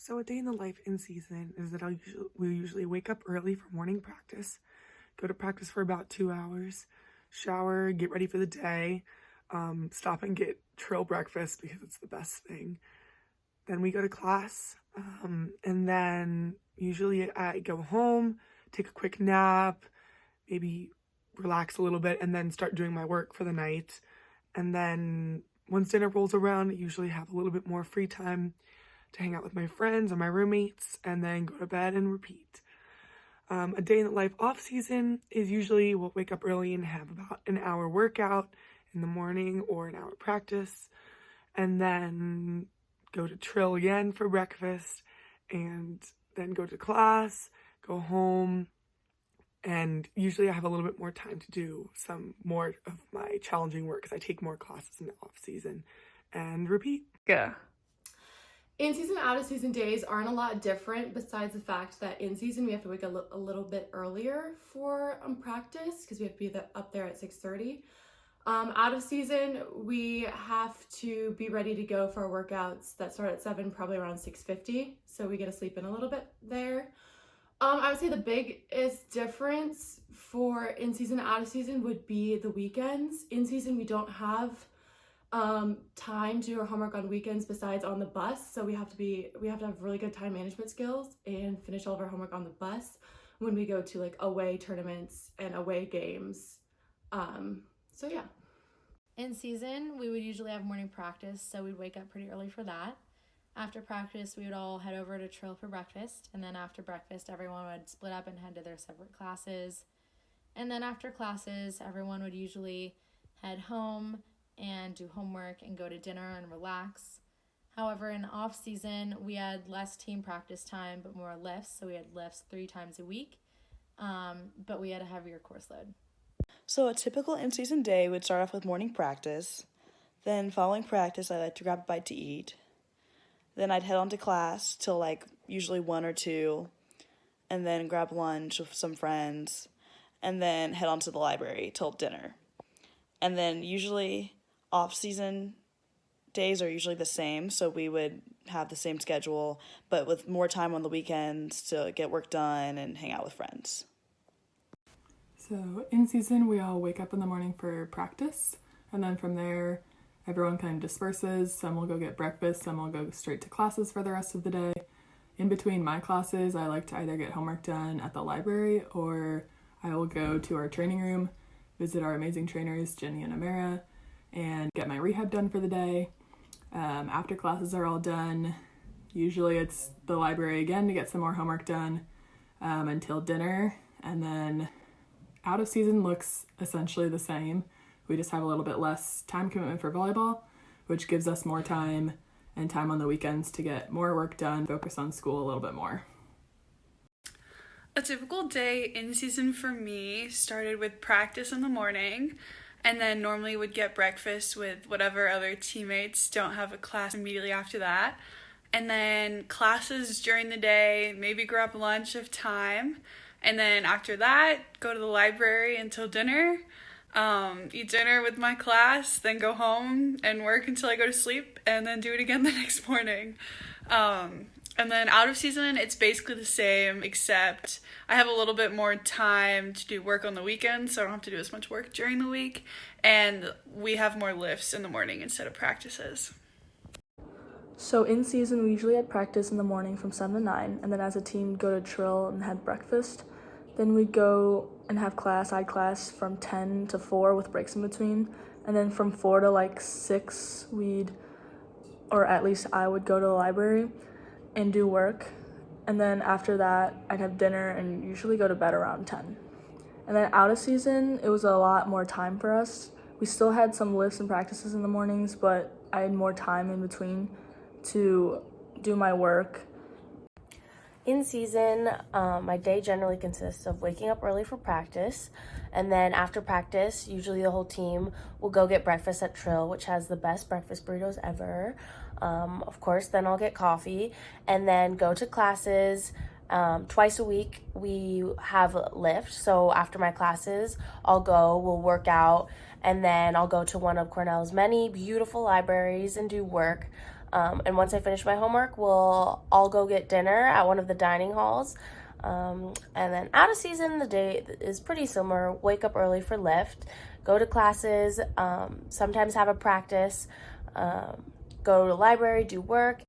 So a day in the life in season is that we usually wake up early for morning practice, go to practice for about 2 hours, shower, get ready for the day, stop and get Trill breakfast because it's the best thing. Then we go to class, and then usually I go home, take a quick nap, maybe relax a little bit, and then start doing my work for the night. And then once dinner rolls around, I usually have a little bit more free time to hang out with my friends or my roommates, and then go to bed and repeat. A day in the life off season is usually we'll wake up early and have about an hour workout in the morning or an hour practice, and then go to Trill again for breakfast, and then go to class, go home, and usually I have a little bit more time to do some more of my challenging work because I take more classes in the off season, and repeat. Yeah. In-season, out-of-season days aren't a lot different besides the fact that in season we have to wake up a little bit earlier for practice because we have to be up there at 6:30. Out of season, we have to be ready to go for our workouts that start at 7, probably around 6:50. So we get to sleep in a little bit there. I would say the biggest difference for in season and out of season would be the weekends. In season, we don't have time to do our homework on weekends besides on the bus, so we have to have really good time management skills and finish all of our homework on the bus when we go to like away tournaments and away games. So yeah. In season, we would usually have morning practice, so we'd wake up pretty early for that. After practice, we would all head over to Trill for breakfast, and then after breakfast, everyone would split up and head to their separate classes. And then after classes, everyone would usually head home and do homework and go to dinner and relax. However, in off season, we had less team practice time, but more lifts. So we had lifts 3 times a week, but we had a heavier course load. So a typical in-season day would start off with morning practice. Then following practice, I like to grab a bite to eat. Then I'd head on to class till like usually 1 or 2, and then grab lunch with some friends, and then head on to the library till dinner. And then usually off-season days are usually the same, so we would have the same schedule, but with more time on the weekends to get work done and hang out with friends. So in season, we all wake up in the morning for practice, and then from there, everyone kind of disperses. Some will go get breakfast, some will go straight to classes for the rest of the day. In between my classes, I like to either get homework done at the library, or I will go to our training room, visit our amazing trainers, Jenny and Amara, and get my rehab done for the day. After classes are all done, usually it's the library again to get some more homework done until dinner, and then out of season looks essentially the same. We just have a little bit less time commitment for volleyball, which gives us more time and time on the weekends to get more work done, focus on school a little bit more. A typical day in season for me started with practice in the morning, and then normally would get breakfast with whatever other teammates don't have a class immediately after that. And then classes during the day, maybe grab lunch if time. And then after that, go to the library until dinner, eat dinner with my class, then go home and work until I go to sleep, and then do it again the next morning. And then out of season, it's basically the same, except I have a little bit more time to do work on the weekends, so I don't have to do as much work during the week, and we have more lifts in the morning instead of practices. So in season, we usually had practice in the morning from 7 to 9, and then as a team go to Trill and have breakfast. Then we'd go and have class, I had class from 10 to 4 with breaks in between, and then from 4 to like 6, or at least I would go to the library and do work. And then after that, I'd have dinner and usually go to bed around 10. And then out of season, it was a lot more time for us. We still had some lifts and practices in the mornings, but I had more time in between to do my work. In season, my day generally consists of waking up early for practice, and then after practice, usually the whole team will go get breakfast at Trill, which has the best breakfast burritos ever. Of course, then I'll get coffee, and then go to classes. Twice a week, we have lift, so after my classes, we'll work out, and then I'll go to one of Cornell's many beautiful libraries and do work. And once I finish my homework, we'll all go get dinner at one of the dining halls. And then out of season, the day is pretty similar. Wake up early for lift, go to classes, sometimes have a practice, go to the library, do work,